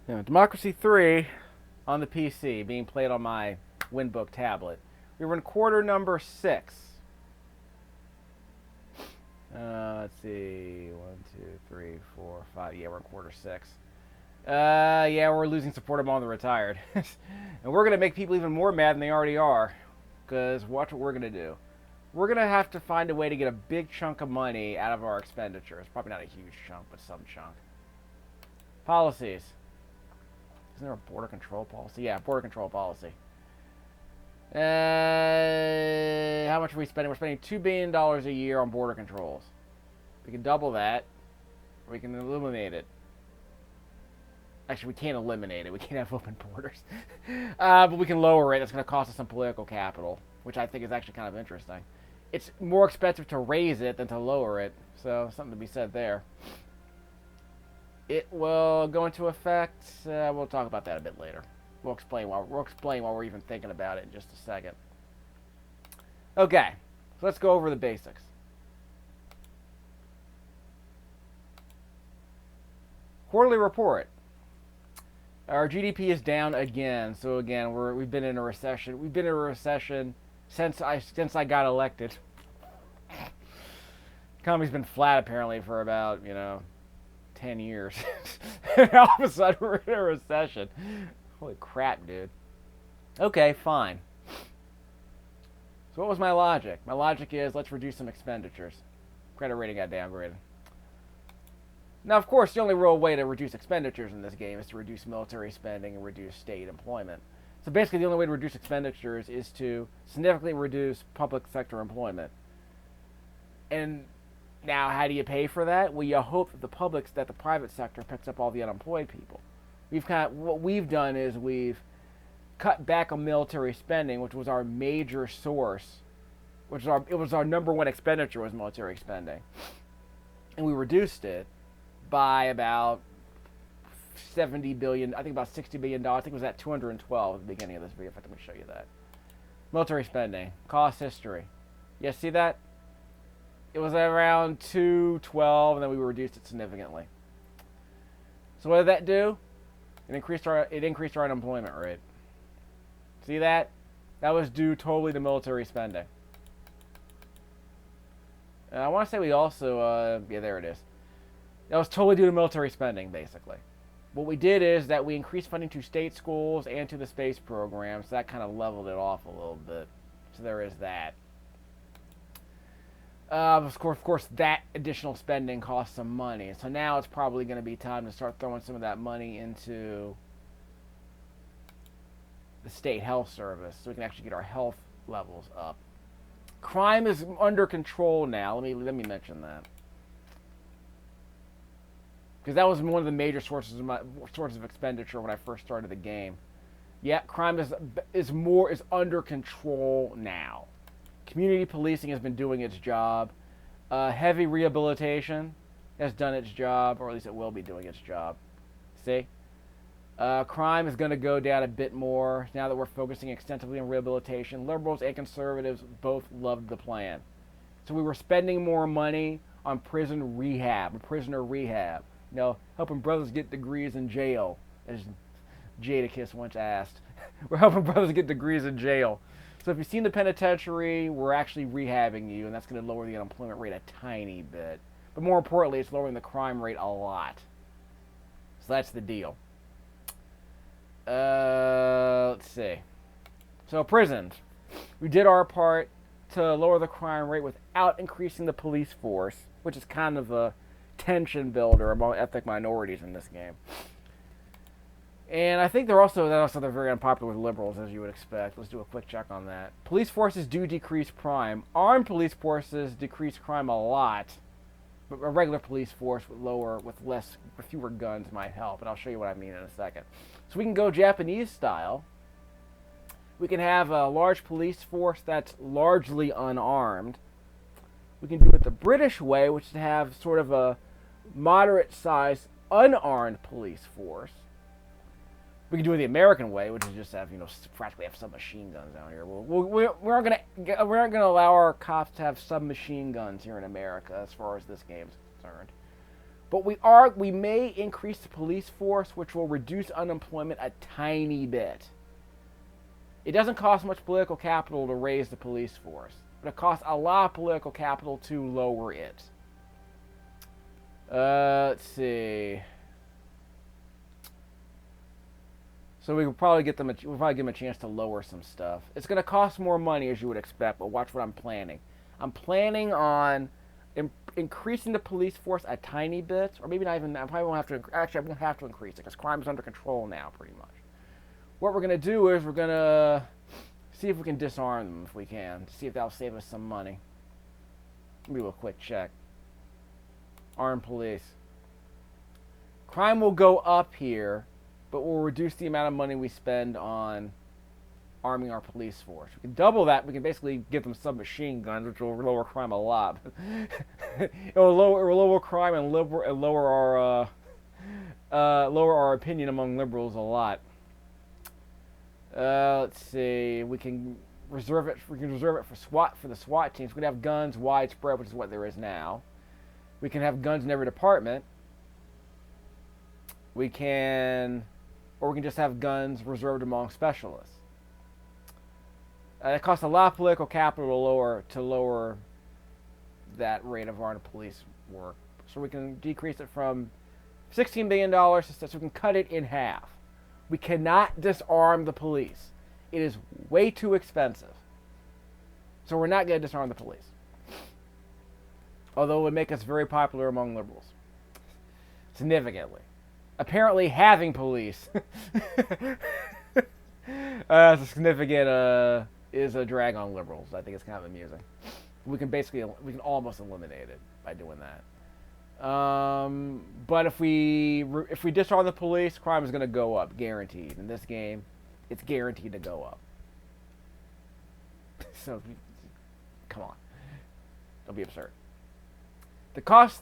Democracy 3 on the PC, being played on my Winbook tablet. We were in quarter number 6. Let's see. 1, 2, 3, 4, 5. Yeah, we're in quarter 6. Yeah, we're losing support among the retired. And we're going to make people even more mad than they already are. Because watch what we're going to do. We're going to have to find a way to get a big chunk of money out of our expenditures. Probably not a huge chunk, but some chunk. Policies. Isn't there a border control policy? Yeah, border control policy. How much are we spending? We're spending $2 billion a year on border controls. We can double that, or we can eliminate it. Actually, we can't eliminate it. We can't have open borders. But we can lower it. That's going to cost us some political capital, which I think is actually kind of interesting. It's more expensive to raise it than to lower it, so something to be said there. It will go into effect. We'll talk about that a bit later. We'll explain while we're even thinking about it in just a second. Okay, so let's go over the basics. Quarterly report. Our GDP is down again. So again, we've been in a recession. We've been in a recession since I got elected. Economy's been flat apparently for about 10 years. And all of a sudden we're in a recession. Holy crap, dude. Okay, fine. So what was my logic? My logic is let's reduce some expenditures. Credit rating got downgraded. Now, of course, the only real way to reduce expenditures in this game is to reduce military spending and reduce state employment. So basically, the only way to reduce expenditures is to significantly reduce public sector employment. And now, how do you pay for that? Well, you hope that the private sector picks up all the unemployed people. What we've done is we've cut back on military spending, which was our major source, it was our number one expenditure was military spending, and we reduced it by about 70 billion. I think about $60 billion. I think it was at 212 at the beginning of this video. In fact, let me show you that. Military spending, cost history. You see that? It was around 212, and then we reduced it significantly. So what did that do? It increased our unemployment rate. See that? That was due totally to military spending. And I want to say we also, yeah, there it is. That was totally due to military spending, basically. What we did is that we increased funding to state schools and to the space program, so that kind of leveled it off a little bit. So there is that. Of course, that additional spending costs some money. So now it's probably going to be time to start throwing some of that money into the state health service so we can actually get our health levels up. Crime is under control now. Let me mention that. Because that was one of the major sources of expenditure when I first started the game. Yeah, crime is under control now. Community policing has been doing its job. Heavy rehabilitation has done its job, or at least it will be doing its job. See? Crime is going to go down a bit more now that we're focusing extensively on rehabilitation. Liberals and conservatives both loved the plan. So we were spending more money on prisoner rehab. Helping brothers get degrees in jail, as Jadakiss once asked. We're helping brothers get degrees in jail. So if you've seen the penitentiary, we're actually rehabbing you, and that's going to lower the unemployment rate a tiny bit. But more importantly, it's lowering the crime rate a lot. So that's the deal. Let's see. So prisons. We did our part to lower the crime rate without increasing the police force, which is kind of a tension builder among ethnic minorities in this game. And I think they're very unpopular with liberals, as you would expect. Let's do a quick check on that. Police forces do decrease crime. Armed police forces decrease crime a lot, but a regular police force with fewer guns might help. And I'll show you what I mean in a second. So we can go Japanese style. We can have a large police force that's largely unarmed. We can do it the British way, which is to have sort of a moderate-sized unarmed police force. We can do it the American way, which is just practically have submachine guns down here. We aren't gonna allow our cops to have submachine guns here in America, as far as this game's concerned. But we may increase the police force, which will reduce unemployment a tiny bit. It doesn't cost much political capital to raise the police force, but it costs a lot of political capital to lower it. Let's see. So we could probably give them a chance to lower some stuff. It's going to cost more money, as you would expect, but watch what I'm planning. I'm planning on increasing the police force a tiny bit, or maybe not even. I probably won't have to. Actually, I won't have to increase it because crime is under control now, pretty much. What we're going to do is we're going to see if we can disarm them if we can, to see if that'll save us some money. Let me do a quick check. Armed police. Crime will go up here, but we'll reduce the amount of money we spend on arming our police force. We can double that. We can basically give them submachine guns, which will lower crime a lot. It will lower crime and lower our opinion among liberals a lot. Let's see. We can reserve it for the SWAT teams. We can have guns widespread, which is what there is now. We can have guns in every department. Or we can just have guns reserved among specialists. It costs a lot of political capital to lower that rate of armed police work. So we can decrease it from $16 billion, so we can cut it in half. We cannot disarm the police. It is way too expensive. So we're not going to disarm the police. Although it would make us very popular among liberals. Significantly. Apparently having police is a drag on liberals. I think it's kind of amusing. We can almost eliminate it by doing that. But if we disarm the police, crime is going to go up, guaranteed. In this game, it's guaranteed to go up. So, come on, don't be absurd.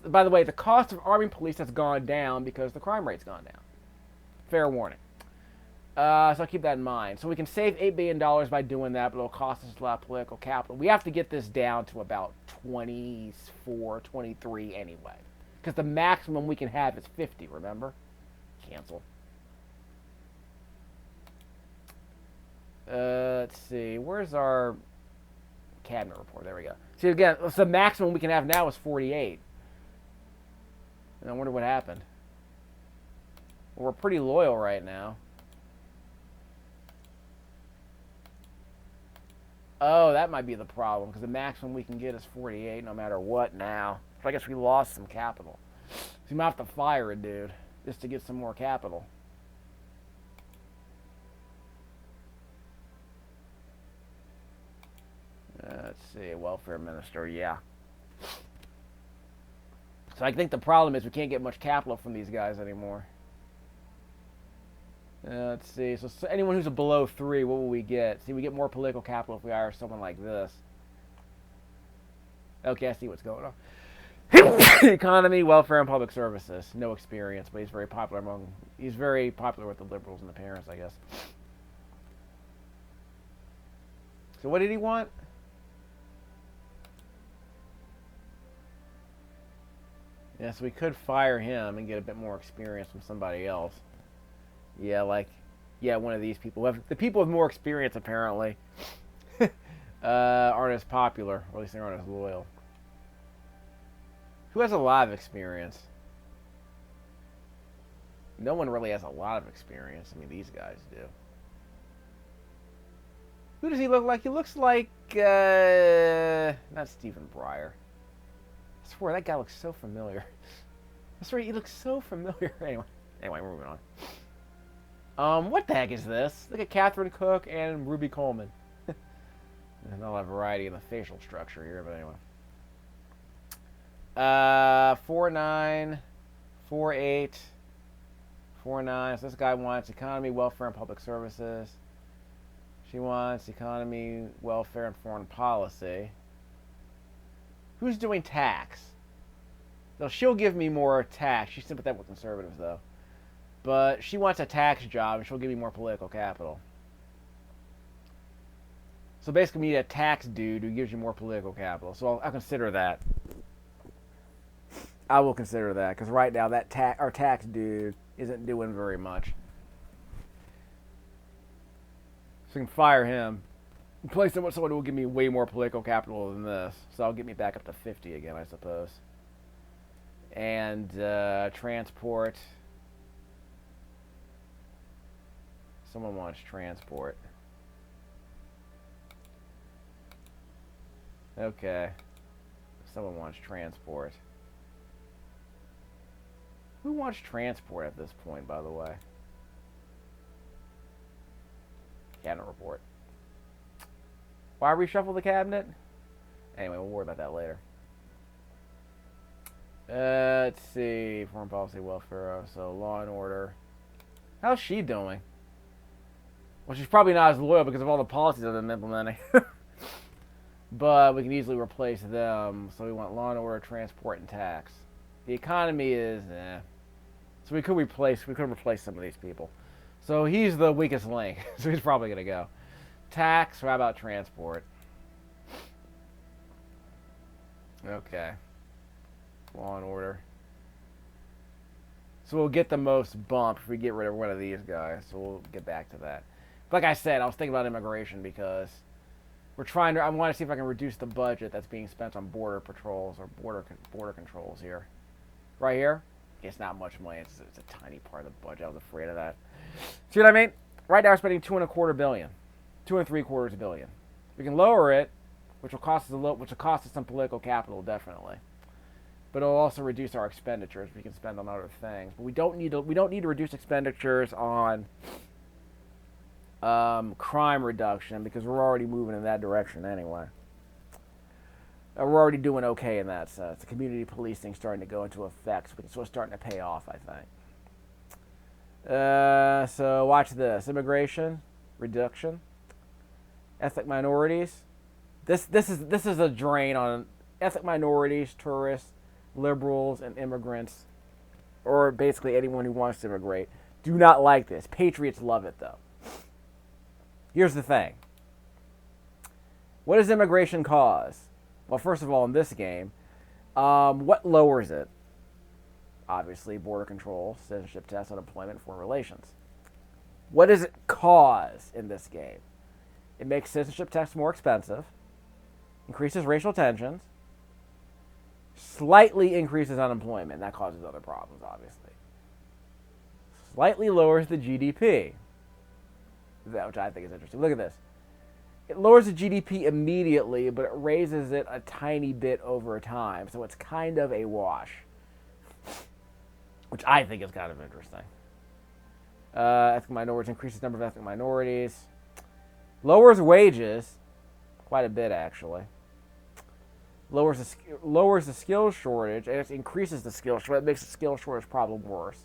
By the way, the cost of arming police has gone down because the crime rate's gone down. Fair warning. So I'll keep that in mind. So we can save $8 billion by doing that, but it'll cost us a lot of political capital. We have to get this down to about 24, 23 anyway. Because the maximum we can have is 50, remember? Cancel. Let's see. Where's our cabinet report? There we go. See, again, the maximum we can have now is 48. And I wonder what happened. Well, we're pretty loyal right now. Oh, that might be the problem, because the maximum we can get is 48 no matter what now. So I guess we lost some capital. So we might have to fire a dude just to get some more capital. Let's see, welfare minister, yeah. So I think the problem is we can't get much capital from these guys anymore. Let's see, so anyone who's below 3, what will we get? See, we get more political capital if we hire someone like this. Okay, I see what's going on. Economy, welfare, and public services. No experience, but he's very popular with the liberals and the parents, I guess. So what did he want? Yeah, so we could fire him and get a bit more experience from somebody else. Yeah, one of these people. The people with more experience, apparently, aren't as popular, or at least they aren't as loyal. Who has a lot of experience? No one really has a lot of experience. I mean, these guys do. Who does he look like? He looks like, not Stephen Breyer. I swear, that guy looks so familiar. I swear, he looks so familiar. Anyway, we're moving on. What the heck is this? Look at Catherine Cook and Ruby Coleman. There's not a lot of variety in the facial structure here, but anyway. 49, 48, 49. So this guy wants economy, welfare, and public services. She wants economy, welfare, and foreign policy. Who's doing tax? So she'll give me more tax. She's sympathetic with conservatives, though. But she wants a tax job, and she'll give me more political capital. So basically, we need a tax dude who gives you more political capital. So I'll consider that. I will consider that, because right now that our tax dude isn't doing very much. So we can fire him. Replace him with someone who will give me way more political capital than this. So I'll get me back up to 50 again, I suppose. And transport. Someone wants transport. Okay. Someone wants transport. Who wants transport at this point, by the way? Cabinet report. Why reshuffle the cabinet? Anyway, we'll worry about that later. Let's see. Foreign policy, welfare. So, law and order. How's she doing? Well, she's probably not as loyal because of all the policies I've been implementing. But we can easily replace them. So we want law and order, transport, and tax. The economy is, So we could replace some of these people. So he's the weakest link. So he's probably going to go. Tax, how about transport? Okay. Law and order. So we'll get the most bump if we get rid of one of these guys. So we'll get back to that. Like I said, I was thinking about immigration because I want to see if I can reduce the budget that's being spent on border patrols or border controls here. Right here, it's not much money. It's a tiny part of the budget. I was afraid of that. See what I mean? Right now we're spending $2.25 billion, $2.75 billion. We can lower it, which will cost us some political capital, definitely. But it'll also reduce our expenditures. We can spend on other things. But we don't need to reduce expenditures on crime reduction because we're already moving in that direction anyway. We're already doing okay in that sense. The community policing starting to go into effect, so it's starting to pay off, I think. So watch this: immigration reduction, ethnic minorities. This is a drain on ethnic minorities, tourists, liberals, and immigrants, or basically anyone who wants to immigrate. Do not like this. Patriots love it though. Here's the thing. What does immigration cause? Well, first of all, in this game, what lowers it? Obviously, border control, citizenship tests, unemployment, foreign relations. What does it cause in this game? It makes citizenship tests more expensive, increases racial tensions, slightly increases unemployment. That causes other problems, obviously. Slightly lowers the GDP, which I think is interesting. Look at this. It lowers the GDP immediately, but it raises it a tiny bit over time. So it's kind of a wash, which I think is kind of interesting. Ethnic minorities, increases the number of ethnic minorities. Lowers wages, quite a bit actually. Lowers the skills shortage, and it increases the skills shortage. It makes the skills shortage problem worse.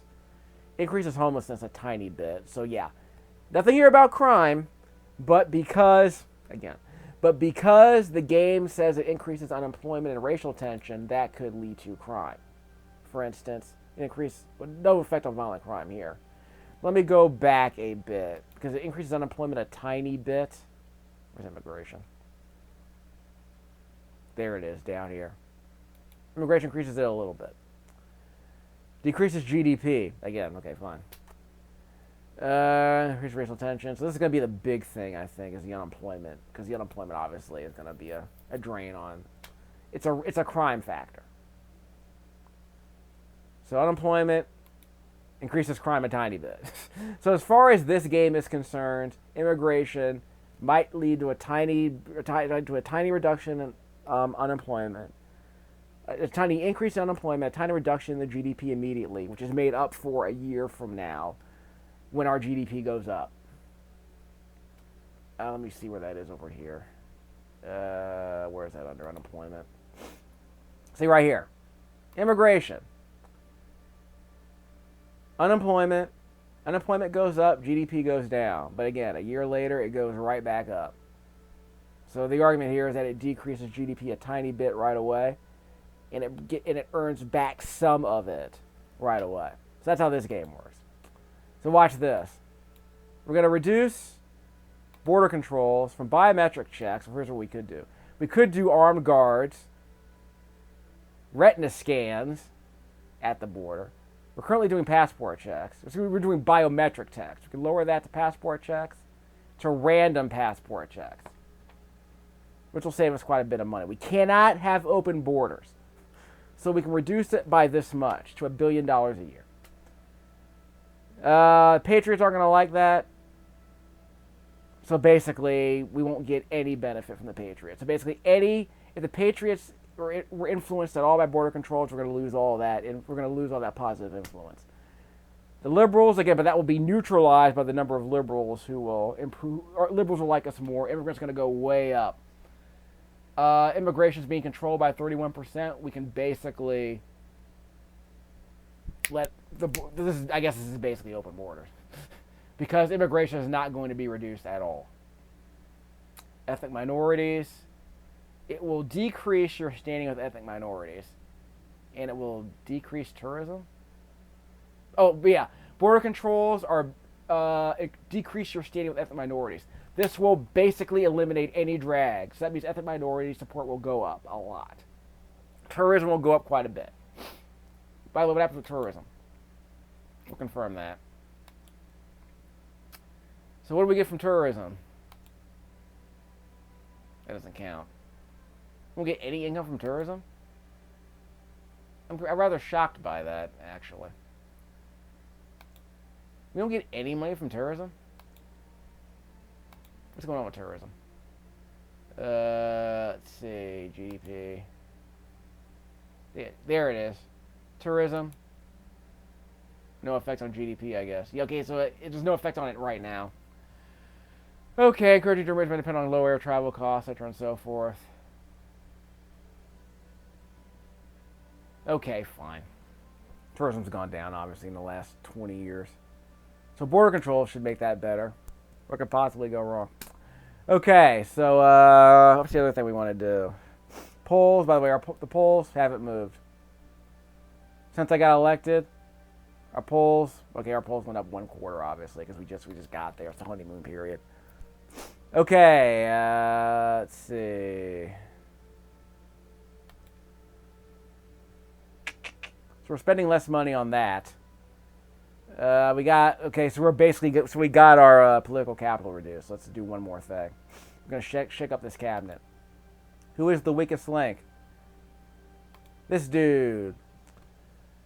Increases homelessness a tiny bit. So yeah, nothing here about crime, but because the game says it increases unemployment and racial tension, that could lead to crime. For instance, no effect on violent crime here. Let me go back a bit, because it increases unemployment a tiny bit. Where's immigration? There it is, down here. Immigration increases it a little bit. Decreases GDP. Again, okay, fine. Increases racial tension. So this is going to be the big thing, I think, is the unemployment. Because the unemployment, obviously, is going to be a drain on... It's a crime factor. So unemployment increases crime a tiny bit. So as far as this game is concerned, immigration might lead to a tiny reduction in unemployment, a tiny increase in unemployment, a tiny reduction in the GDP immediately, which is made up for a year from now when our GDP goes up. Let me see where that is over here. Where is that under unemployment? See right here. Immigration. Unemployment goes up, GDP goes down. But again, a year later, it goes right back up. So the argument here is that it decreases GDP a tiny bit right away, and it earns back some of it right away. So that's how this game works. So watch this. We're going to reduce border controls from biometric checks. So here's what we could do. We could do armed guards, retina scans, at the border. We're currently doing passport checks. So we're doing biometric checks. We can lower that to passport checks, to random passport checks, which will save us quite a bit of money. We cannot have open borders. So we can reduce it by this much, to $1 billion a year. Patriots aren't going to like that. So basically, we won't get any benefit from the Patriots. So basically, if the Patriots were influenced at all by border controls, we're going to lose all that, and we're going to lose all that positive influence. The liberals, again, but that will be neutralized by the number of liberals who will improve, or liberals will like us more. Immigrants are going to go way up. Immigration is being controlled by 31%. We can basically let I guess this is basically open borders because immigration is not going to be reduced at all. Ethnic minorities, it will decrease your standing with ethnic minorities, and it will decrease tourism. Oh, but yeah, border controls are decrease your standing with ethnic minorities. This will basically eliminate any drag. So that means ethnic minority support will go up a lot. Tourism will go up quite a bit. By the way, what happens with tourism? We'll confirm that. So what do we get from tourism? That doesn't count. We don't get any income from tourism? I'm rather shocked by that, actually. We don't get any money from tourism? What's going on with tourism? Let's see, GDP. Yeah, there it is. Tourism. No effect on GDP, I guess. Yeah, okay, so there's no effect on it right now. Okay, encouraging tourism depend on low air travel costs, etc. and so forth. Okay, fine. Tourism's gone down, obviously, in the last 20 years. So border control should make that better. What could possibly go wrong? Okay, so what's the other thing we want to do? Polls, by the way, the polls haven't moved. Since I got elected, our polls went up 1/4, obviously, because we just got there. It's the honeymoon period. Okay, let's see. So we're spending less money on that. So we got our political capital reduced. Let's do one more thing. We're gonna shake up this cabinet. Who is the weakest link? This dude.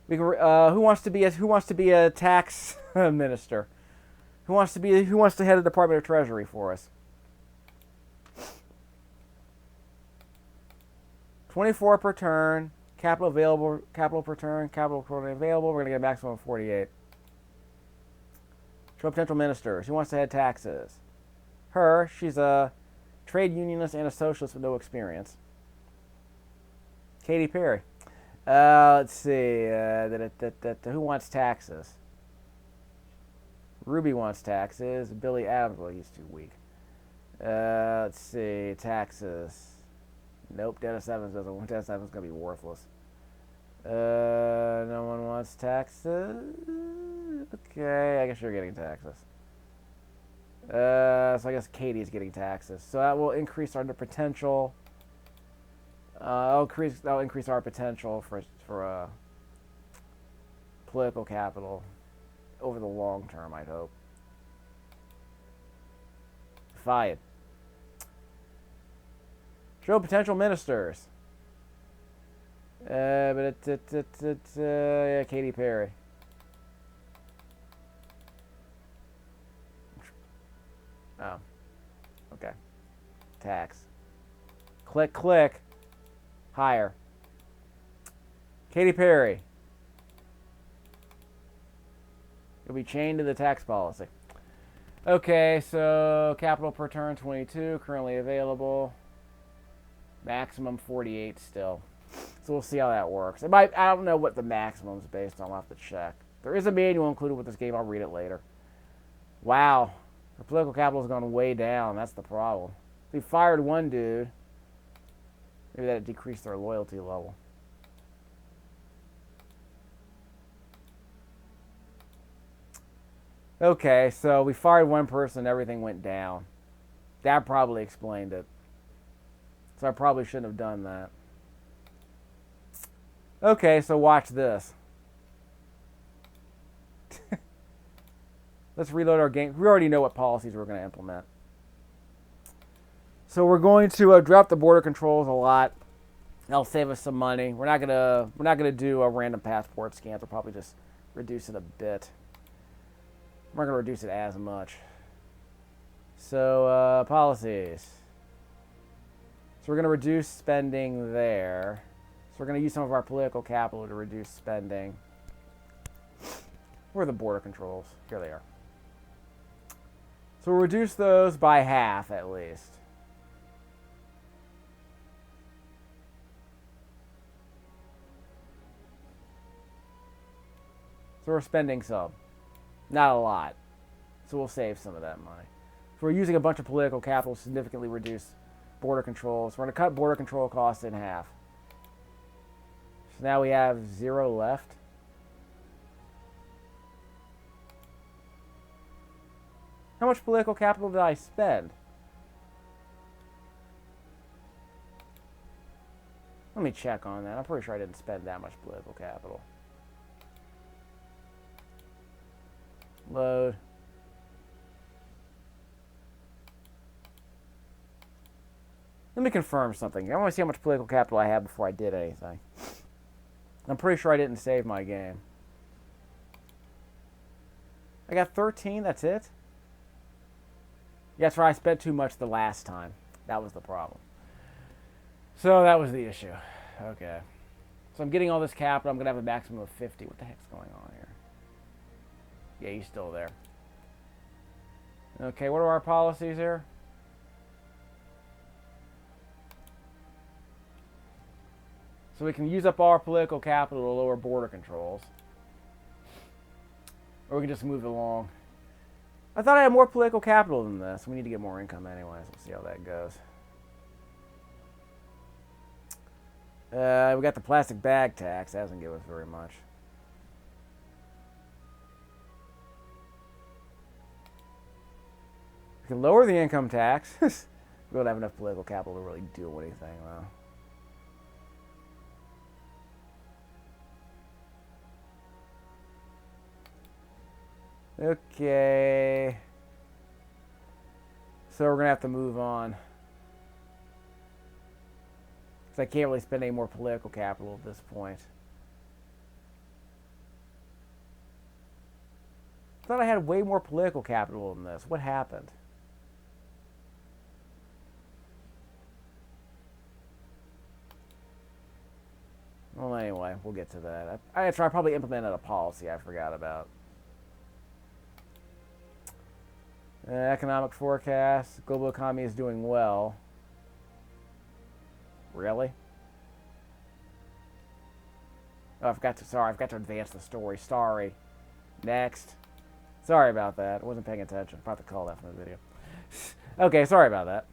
We can, who wants to be a tax minister? Who wants to head the Department of Treasury for us? 24 per turn. Capital per turn. Capital available. We're gonna get a maximum of 48. Show potential ministers. Who wants to head taxes? Her. She's a trade unionist and a socialist with no experience. Katy Perry. Let's see. Who wants taxes? Ruby wants taxes. Billy Adams. Well, he's too weak. Let's see. Taxes. Nope. Dennis Evans doesn't want. Dennis Evans is going to be worthless. No one wants taxes. Okay, I guess you're getting taxes. So I guess Katie's getting taxes. So that will increase our potential. That'll increase our potential for political capital over the long term, I'd hope. Fired. Show potential ministers. Yeah, Katy Perry. Oh. Okay. Tax. Click. Higher. Katy Perry. You'll be chained to the tax policy. Okay, so capital per turn 22, currently available. Maximum 48 still. So we'll see how that works. I don't know what the maximum is based on. I'll have to check. There is a manual included with this game. I'll read it later. Wow. Our political capital has gone way down. That's the problem. We fired one dude. Maybe that decreased their loyalty level. Okay, so we fired one person. Everything went down. That probably explained it. So I probably shouldn't have done that. Okay, so watch this. Let's reload our game. We already know what policies we're going to implement. So we're going to drop the border controls a lot. That'll save us some money. We're not gonna do a random passport scans. We'll probably just reduce it a bit. We're not gonna reduce it as much. So policies. So we're gonna reduce spending there. So we're gonna use some of our political capital to reduce spending. Where are the border controls? Here they are. So we'll reduce those by half at least. So we're spending some. Not a lot. So we'll save some of that money. If we're using a bunch of political capital to significantly reduce border controls, we're going to cut border control costs in half. So now we have 0 left. How much political capital did I spend? Let me check on that. I'm pretty sure I didn't spend that much political capital. Load. Let me confirm something. I want to see how much political capital I had before I did anything. I'm pretty sure I didn't save my game. I got 13, that's it? Yeah, that's right, I spent too much the last time. That was the problem. So that was the issue. Okay. So I'm getting all this capital. I'm going to have a maximum of 50. What the heck's going on here? Yeah, he's still there. Okay, what are our policies here? So we can use up all our political capital to lower border controls. Or we can just move along. I thought I had more political capital than this. We need to get more income anyways. We'll see how that goes. We got the plastic bag tax. That doesn't give us very much. We can lower the income tax. We don't have enough political capital to really do anything, though. Okay. So we're going to have to move on. Because I can't really spend any more political capital at this point. I thought I had way more political capital than this. What happened? Well, anyway, we'll get to that. I probably implemented a policy I forgot about. Economic forecast. Global economy is doing well. Really? Oh, I forgot to advance the story. Sorry. Next. Sorry about that. I wasn't paying attention. I forgot to call that from the video. Okay, sorry about that.